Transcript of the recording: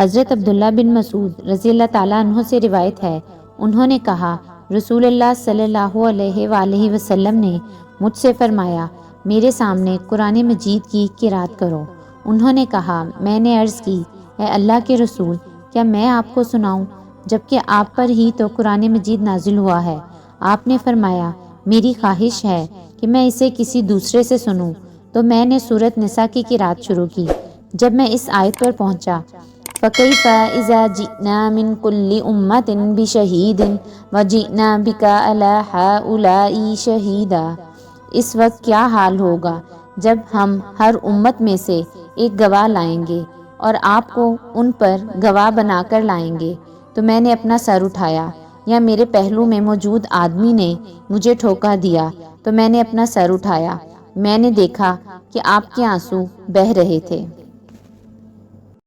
حضرت عبداللہ بن مسعود رضی اللہ تعالیٰ عنہ سے روایت ہے، انہوں نے کہا رسول اللہ صلی اللہ علیہ وآلہ وسلم نے مجھ سے فرمایا میرے سامنے قرآن مجید کی قرات کرو۔ انہوں نے کہا میں نے عرض کی اے اللہ کے رسول کیا میں آپ کو سناؤں جبکہ آپ پر ہی تو قرآن مجید نازل ہوا ہے؟ آپ نے فرمایا میری خواہش ہے کہ میں اسے کسی دوسرے سے سنوں۔ تو میں نے سورۃ نساء کی قرات شروع کی۔ جب میں اس آیت پر پہنچا فَكَيْفَ إِذَا جِئْنَا مِنْ كُلِّ أُمَّةٍ بِشَهِيدٍ وَجِئْنَا بِكَ عَلَى هَؤُلَاءِ شَهِيدًا، اس وقت کیا حال ہوگا جب ہم ہر امت میں سے ایک گواہ لائیں گے اور آپ کو ان پر گواہ بنا کر لائیں گے۔ تو میں نے اپنا سر اٹھایا یا میرے پہلو میں موجود آدمی نے مجھے ٹھوکا دیا تو میں نے اپنا سر اٹھایا، میں نے دیکھا کہ آپ کے آنسو بہہ رہے تھے۔